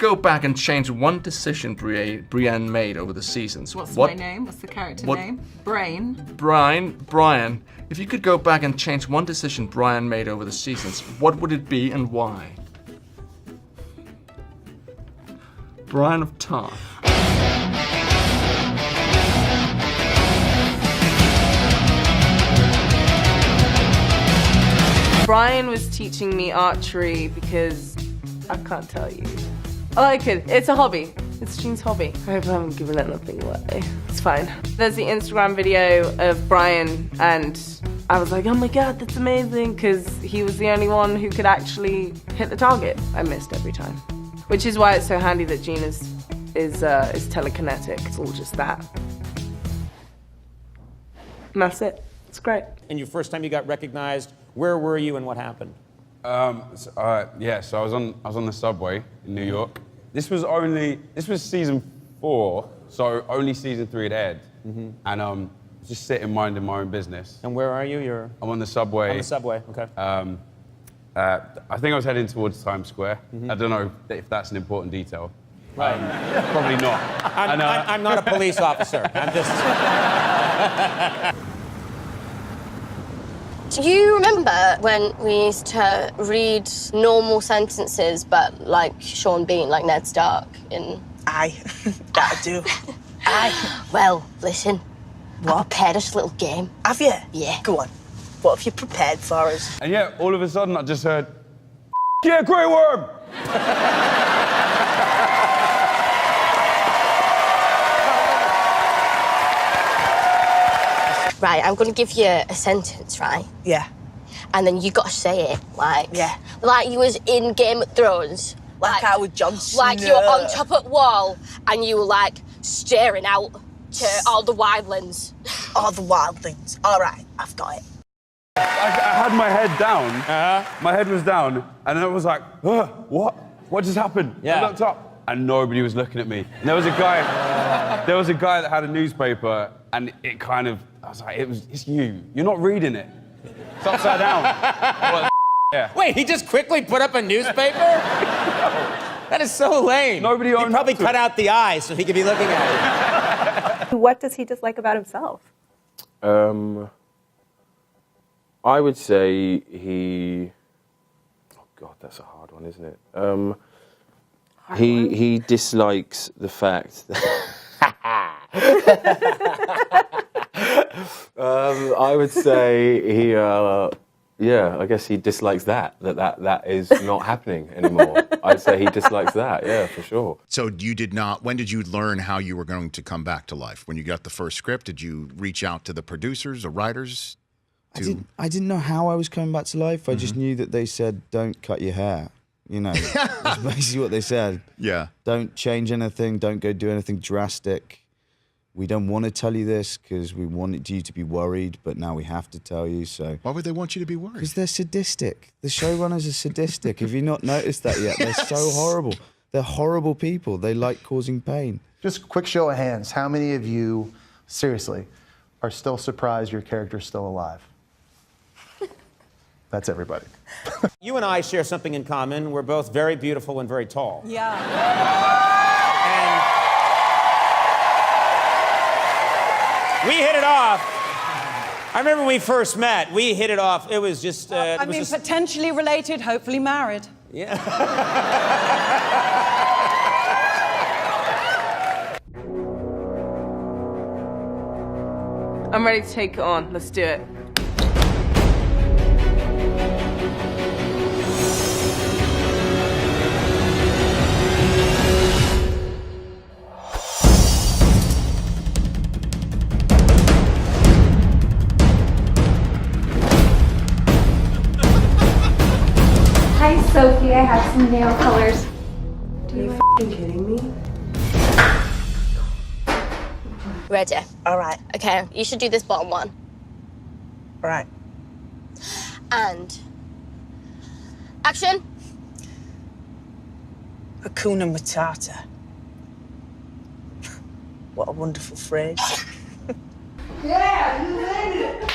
go back and change one decision Brienne made over the seasons, What's my name? What's the character name? Brian. If you could go back and change one decision Brian made over the seasons, what would it be and why? Brian of Tarth. Brian was teaching me archery because I can't tell you. Oh, I could. It's a hobby. It's Jean's hobby. I hope I haven't given anything away. It's fine. There's the Instagram video of Brian, and I was like, oh my God, that's amazing, because he was the only one who could actually hit the target. I missed every time. Which is why it's so handy that Jean is telekinetic. It's all just that. And that's it. It's great. And your first time you got recognized, where were you and what happened? So I was on the subway in New York. This was season 4, so only season 3 had aired. And just sitting minding my own business. And where are you? I'm on the subway. On the subway, okay. I think I was heading towards Times Square. I don't know if that's an important detail. Right. Probably not. I'm not a police officer. I'm just... Do you remember when we used to read normal sentences, but like Sean Bean, like Ned Stark in... Aye, that I do. Aye. Well, listen. What? I prepared us a little game. Have you? Yeah. Go on. What have you prepared for us? And yeah, all of a sudden I just heard, yeah, Grey Worm! Right, I'm gonna give you a sentence, right? Yeah. And then you gotta say it like... Yeah. Like you was in Game of Thrones. Like I was Jon Snow. Like you were on top of the wall and you were like staring out to all the wildlands. All the wildlings. All right, I've got it. I had my head down. My head was down, and I was like, what? What just happened? Yeah. I looked up, and nobody was looking at me. And there was a guy that had a newspaper, and it kind of, I was like, it's you. You're not reading it. It's upside down. Yeah. Wait, he just quickly put up a newspaper? That is so lame. Nobody He owned probably up to cut it. out the eye so he could be looking at it. What does he dislike about himself? I would say he... Oh, God, that's a hard one, isn't it? He dislikes the fact that... I would say he... yeah, I guess he dislikes that is not happening anymore. I'd say he dislikes that, yeah, for sure. So you did not, when did you learn how you were going to come back to life? When you got the first script, did you reach out to the producers or writers? I didn't know how I was coming back to life. I just knew that they said, don't cut your hair. You know, that's basically what they said. Yeah. Don't change anything, don't go do anything drastic. We don't want to tell you this because we wanted you to be worried, but now we have to tell you, so... Why would they want you to be worried? Because they're sadistic. The showrunners are sadistic. Have you not noticed that yet? They're so horrible. They're horrible people. They like causing pain. Just quick show of hands. How many of you, seriously, are still surprised your character's still alive? That's everybody. You and I share something in common. We're both very beautiful and very tall. Yeah. And we hit it off. I remember when we first met, we hit it off. It was just... Potentially related, hopefully married. Yeah. I'm ready to take it on. Let's do it. Hi, Sophie. I have some nail colors. Are you f***ing kidding me? Ready? All right. Okay, you should do this bottom one. All right. And... action! Hakuna Matata. What a wonderful phrase. Yeah, you landed it!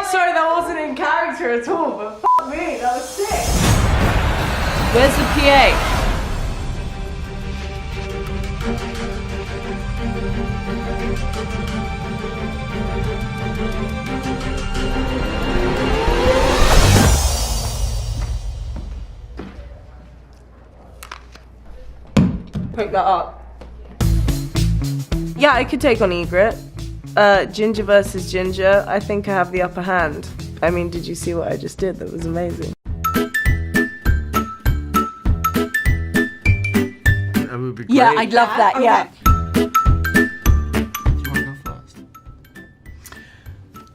Sorry, that wasn't in character at all, but f*** me, that was sick. Where's the PA? that up. Yeah, I could take on Egret. Ginger versus Ginger, I think I have the upper hand. I mean, did you see what I just did? That was amazing. That would be great. Yeah, I'd love that, yeah. Do you want to go first?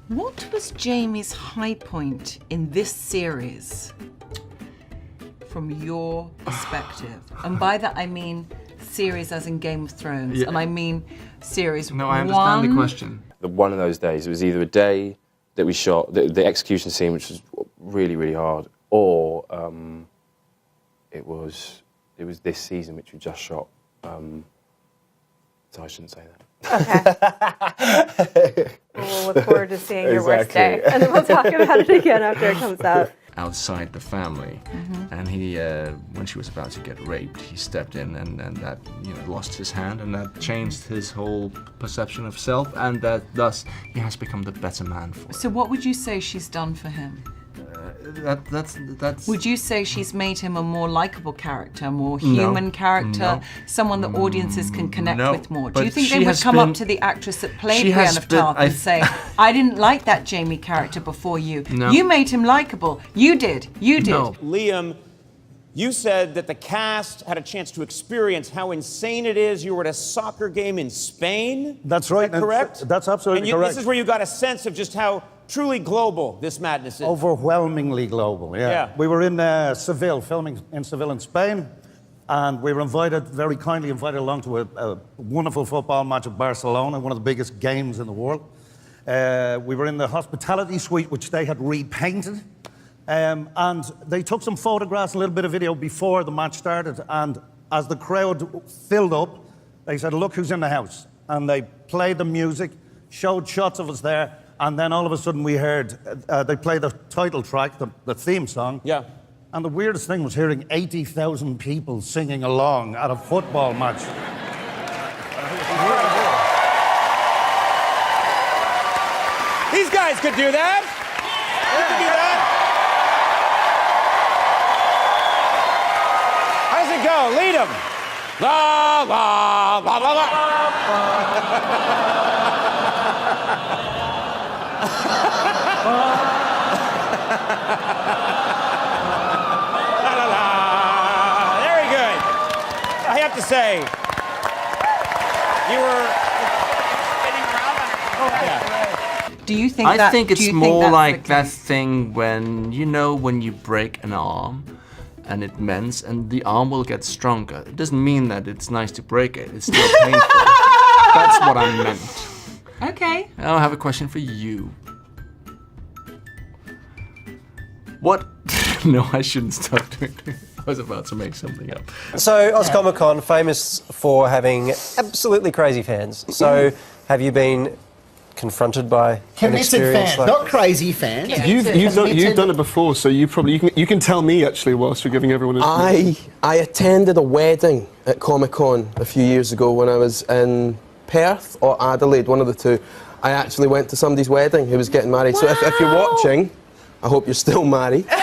What was Jamie's high point in this series from your perspective? And by that I mean series as in Game of Thrones, and I mean series No, I understand the one. question. One of those days, it was either a day that we shot, the execution scene, which was really, really hard, or it was this season, which we just shot. So I shouldn't say that. Okay. We'll look forward to seeing your worst day. And then we'll talk about it again after it comes out. Outside the family, and he, when she was about to get raped, he stepped in and that, lost his hand, and that changed his whole perception of self, and that thus he has become the better man for it. So what would you say she's done for him? That's. Would you say she's made him a more likable character, a more human character, someone that audiences can connect with more? Do you think they would come up to the actress that played Brienne of Tarth and say, I didn't like that Jamie character before you. No. You made him likable. You did. You did. No. Liam, you said that the cast had a chance to experience how insane it is. You were at a soccer game in Spain. That's right. Is that correct? That's absolutely correct. This is where you got a sense of just how truly global this madness is. Overwhelmingly global, yeah. We were in Seville, filming in Seville in Spain, and we were very kindly invited along to a wonderful football match at Barcelona, one of the biggest games in the world. We were in the hospitality suite, which they had repainted, and they took some photographs and a little bit of video before the match started, and as the crowd filled up, they said, look who's in the house. And they played the music, showed shots of us there, and then all of a sudden we heard, they played the title track, the theme song. Yeah. And the weirdest thing was hearing 80,000 people singing along at a football match. These guys could do that. You could do that. How's it go? Lead them. La, la, la, la, la. Very good. I have to say, you were spinning around. Do you think I think it's more like that thing when you break an arm and it mends and the arm will get stronger. It doesn't mean that it's nice to break it. It's still painful. That's what I meant. Okay. Now I have a question for you. What? No, I shouldn't start doing it. I was about to make something up. So, Oz Comic Con, famous for having absolutely crazy fans. So, have you been confronted by an experience like not crazy fans. Yeah, You've done it before, so you can tell me actually whilst you're giving everyone. I attended a wedding at Comic Con a few years ago when I was in Perth or Adelaide, one of the two. I actually went to somebody's wedding who was getting married. Wow. So if you're watching, I hope you're still married. But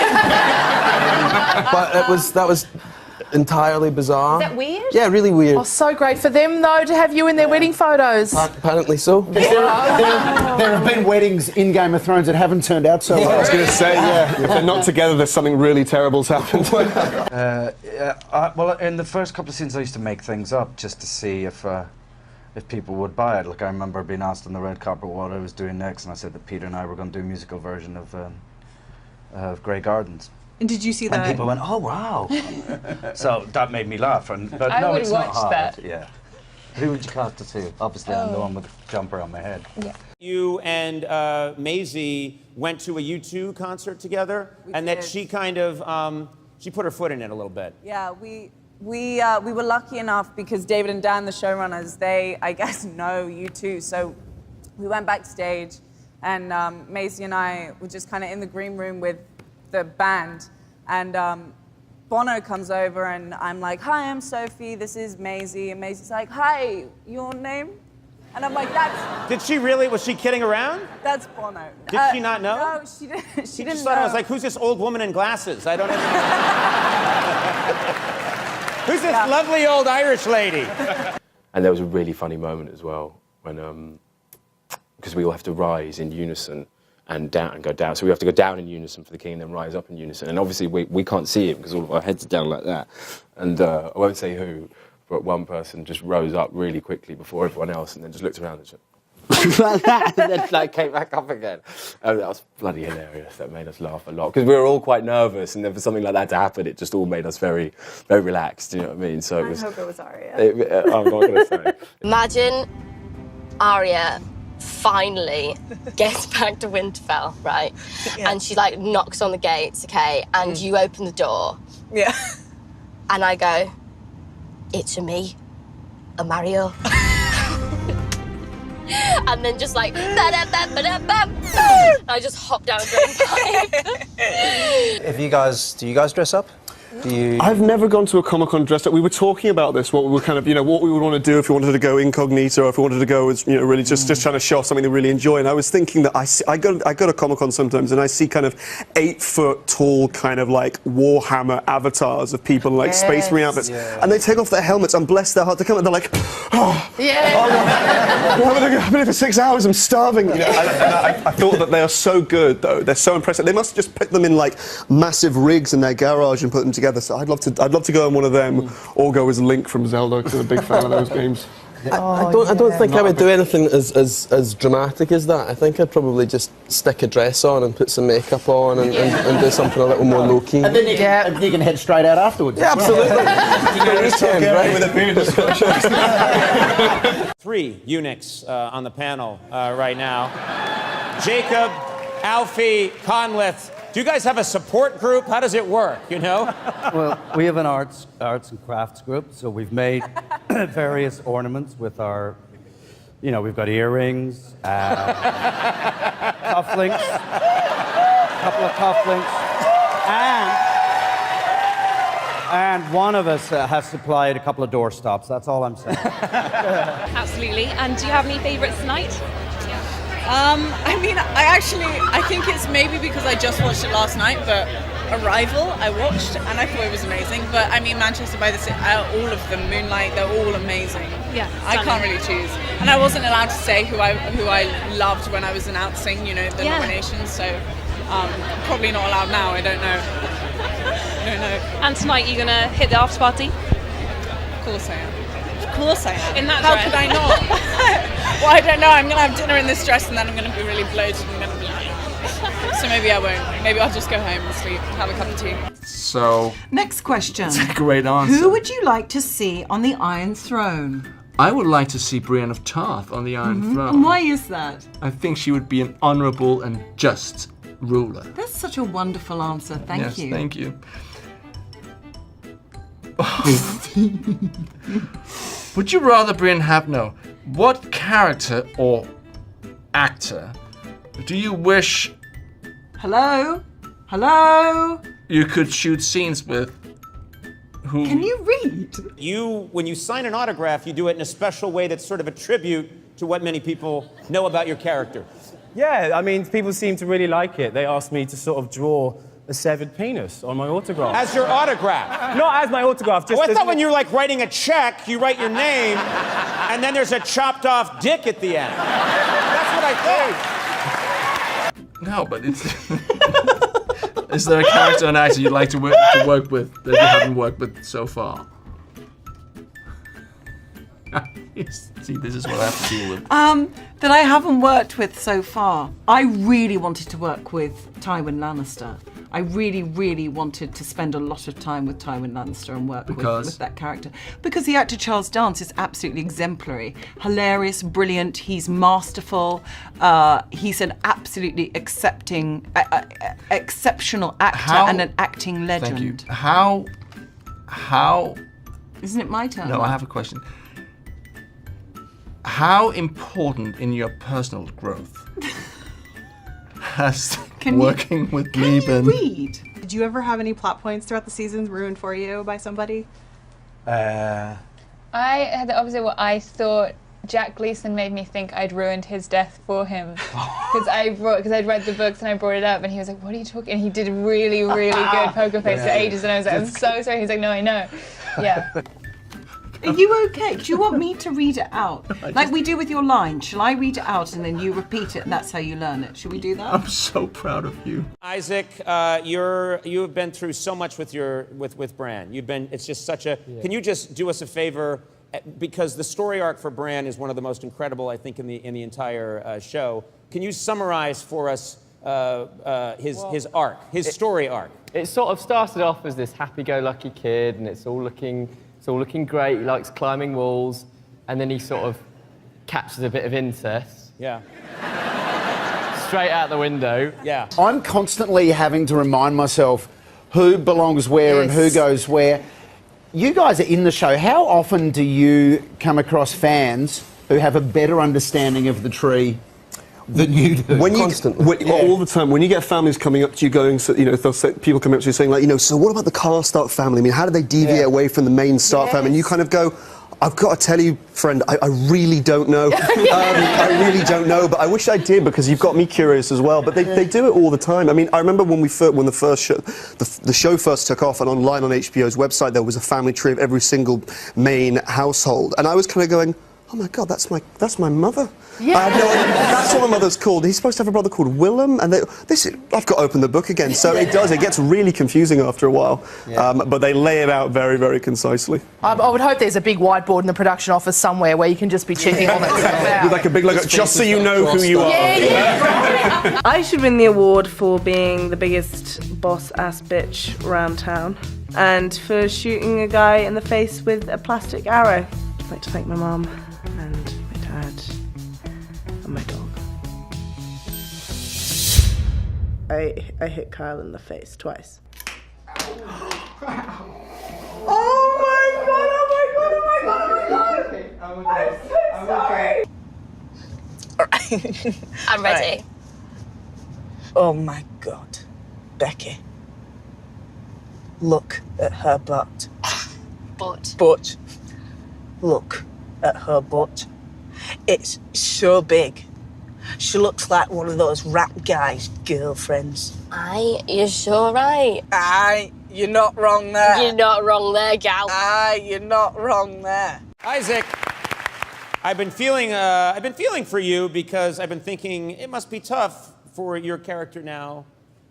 that was entirely bizarre. Is that weird? Yeah, really weird. Oh, so great for them, though, to have you in their wedding photos. Apparently so. There have been weddings in Game of Thrones that haven't turned out so well. I was going to say, yeah, if they're not together, there's something really terrible's happened. Well, in the first couple of scenes, I used to make things up just to see if people would buy it. Like, I remember being asked on the red carpet what I was doing next, and I said that Peter and I were going to do a musical version of Grey Gardens. And did you see that? And people went, "Oh wow!" So that made me laugh. But I no, would it's watch not hard. that. Yeah. Who would you cast it to? Obviously, I'm the one with the jumper on my head. Yeah. You and Maisie went to a U2 concert together, and that she kind of she put her foot in it a little bit. Yeah, we were lucky enough because David and Dan, the showrunners, they, I guess, know you too. So we went backstage, and Maisie and I were just kind of in the green room with the band, and Bono comes over, and I'm like, "Hi, I'm Sophie. This is Maisie." And Maisie's like, "Hi, your name?" And I'm like, "That's." Did she really? Was she kidding around? That's Bono. Did she not know? No, she didn't. She didn't just know. thought I was like, "Who's this old woman in glasses?" I don't even. Who's this lovely old Irish lady? And there was a really funny moment as well when, because we all have to rise in unison and down and go down. So we have to go down in unison for the king and then rise up in unison. And obviously we can't see it because all of our heads are down like that. And I won't say who, but one person just rose up really quickly before everyone else and then just looked around and just like that, and then like came back up again. That was bloody hilarious. That made us laugh a lot because we were all quite nervous, and then for something like that to happen, it just all made us very, very relaxed. You know what I mean? So it was. I hope it was Arya. I'm not going to say. Imagine Arya finally gets back to Winterfell, right? Yeah. And she like knocks on the gates, okay? And you open the door. Yeah. And I go, it's a me, a Mario. And then just like, I just hop down a drain pipe. Do you guys dress up? I've never gone to a Comic-Con dressed up. We were talking about this, what we were kind of, what we would want to do if we wanted to go incognito, or if we wanted to go as, really just trying to show off something they really enjoy. And I was thinking that I go to Comic-Con sometimes and I see kind of 8-foot tall kind of like Warhammer avatars of people in like Space Marine outfits. Yeah. And they take off their helmets and bless their heart to come and they're like, oh, I've been here for 6 hours, I'm starving. I thought that they are so good though. They're so impressive. They must just put them in like massive rigs in their garage and put them together. So I'd love to go on one of them, or go as Link from Zelda, because I'm a big fan of those games. I don't think I would do anything as dramatic as that. I think I'd probably just stick a dress on and put some makeup on and do something a little more low key. And then you can head straight out afterwards. Yeah, absolutely. Three eunuchs on the panel right now. Jacob, Alfie, Conleth. Do you guys have a support group? How does it work, Well, we have an arts and crafts group, so we've made various ornaments with our, we've got earrings, cufflinks, a couple of cufflinks, and one of us has supplied a couple of doorstops. That's all I'm saying. Absolutely. And do you have any favourites tonight? I think it's maybe because I just watched it last night, but Arrival I watched and I thought it was amazing. But Manchester by the Sea, all of them, Moonlight, they're all amazing. Yeah, I can't really choose. And I wasn't allowed to say who I loved when I was announcing, the nominations. So probably not allowed now. I don't know. And tonight you're gonna hit the after party? Of course I am. Of course I am. In that How dress? could I not? Well, I don't know. I'm going to have dinner in this dress and then I'm going to be really bloated and going to be like... So maybe I won't. Maybe I'll just go home and sleep, have a cup of tea. So... Next question. That's a great answer. Who would you like to see on the Iron Throne? I would like to see Brienne of Tarth on the Iron Throne. And why is that? I think she would be an honourable and just ruler. That's such a wonderful answer. Thank you. Yes, thank you. Would you rather Brienne have what character or actor do you wish Hello? you could shoot scenes with? Who? Can you read? When you sign an autograph, you do it in a special way that's sort of a tribute to what many people know about your character. Yeah, people seem to really like it. They asked me to sort of draw a severed penis on my autograph. As your autograph? Not as my autograph, just I thought when you're writing a check, you write your name, and then there's a chopped off dick at the end. That's what I thought. No, but it's... Is there a character and actor you'd like to work with that you haven't worked with so far? See, this is what I have to deal with. That I haven't worked with so far. I really wanted to work with Tywin Lannister. I really, really wanted to spend a lot of time with Tywin Lannister and work with that character. Because the actor Charles Dance is absolutely exemplary. Hilarious, brilliant, he's masterful. He's an absolutely exceptional actor and an acting legend. Thank you. How... Isn't it my turn? No, I have a question. How important in your personal growth has working with me been? Read? Did you ever have any plot points throughout the seasons ruined for you by somebody? I had the opposite. What I thought Jack Gleason made me think I'd ruined his death for him because I'd read the books and I brought it up and he was like, "What are you talking?" And he did a really, really good poker face for ages and I was like, "I'm so sorry." He's like, "No, I know." Yeah. Are you okay? Do you want me to read it out? Like we do with your lines. Shall I read it out and then you repeat it and that's how you learn it? Should we do that? I'm so proud of you. Isaac, you have been through so much with Bran. It's just such a, can you just do us a favor? Because the story arc for Bran is one of the most incredible, I think, in the entire show. Can you summarize for us his arc, his story arc? It sort of started off as this happy-go-lucky kid, and it's all looking great. He likes climbing walls, and then he sort of catches a bit of incest. Yeah. Straight out the window. Yeah. I'm constantly having to remind myself who belongs where and who goes where. You guys are in the show. How often do you come across fans who have a better understanding of the tree than you do? All the time. When you get families coming up to you going, so, you know, they'll say, people coming up to you saying, like, you know, so what about the Carl Stark family? I mean, how did they deviate away from the main Stark family? And you kind of go, I've got to tell you, friend, I really don't know. I really don't know, but I wish I did because you've got me curious as well. But they do it all the time. I mean, I remember when the show first took off, and online on HBO's website there was a family tree of every single main household, and I was kind of going, oh my God, that's my mother. Yeah. I have no idea. That's what my mother's called. He's supposed to have a brother called Willem, and I've got to open the book again. So it gets really confusing after a while. Yeah. But they lay it out very, very concisely. I would hope there's a big whiteboard in the production office somewhere where you can just be checking all that stuff out. With like a big logo, just so you know who you are. Yeah. I should win the award for being the biggest boss-ass bitch around town, and for shooting a guy in the face with a plastic arrow. I'd like to thank my mum and my dad and my dog. I hit Kyle in the face twice. Oh my God! I'm okay. I'm ready. Right. Oh my God. Becky. Look at her butt. Butt. Look at her butt. It's so big. She looks like one of those rap guys' girlfriends. Aye, you're sure right. Aye, you're not wrong there. You're not wrong there, gal. Aye, you're not wrong there. Isaac, I've been feeling for you because I've been thinking it must be tough for your character now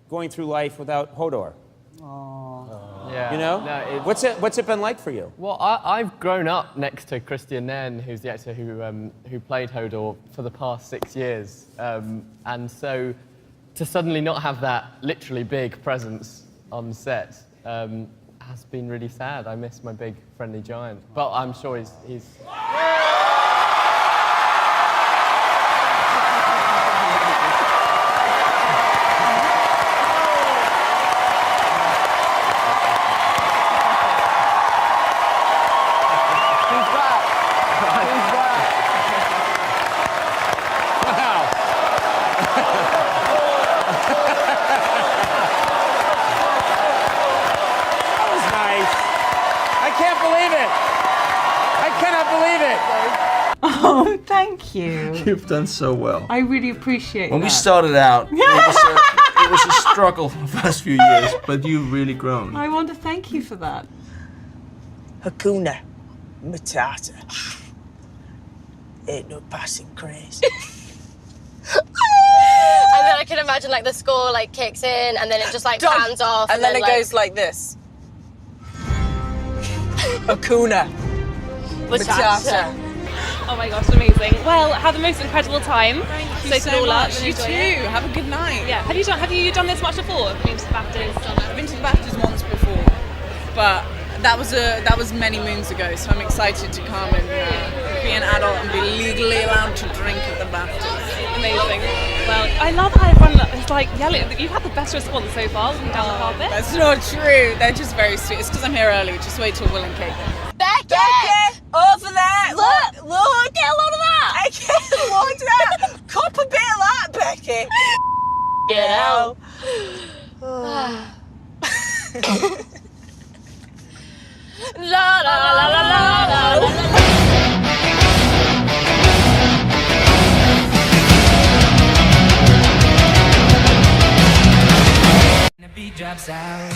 going through life without Hodor. Yeah. You know? No, what's it been like for you? Well, I've grown up next to Christian Nairn, who's the actor who played Hodor for the past 6 years, and so to suddenly not have that literally big presence on set has been really sad. I miss my big friendly giant, but I'm sure he's Oh, thank you. You've done so well. I really appreciate When that. we started out, it was a struggle the first few years, but you've really grown. I want to thank you for that. Hakuna Matata. Ain't no passing craze. And then I can imagine like the score like kicks in and then it just like pans off. And then it goes like this. Hakuna Matata. Oh my gosh, amazing. Well, have the most incredible time. Thank you so much. You too. Have a good night. Yeah. Have you done this much before? Been to the BAFTAs? I've been to the BAFTAs once before, but that was many moons ago. So I'm excited to come and be an adult and be legally allowed to drink at the BAFTAs. Amazing. Well, I love how everyone is like yelling. You've had the best response so far walking down the carpet. That's not true. They're just very sweet. It's because I'm here early. Just wait till Will and Kate. Becky! Over there! Look! Get a load of that! I get a load of that! Cop a bit of that, Becky! You know. La la la la la la la. The beat drops out.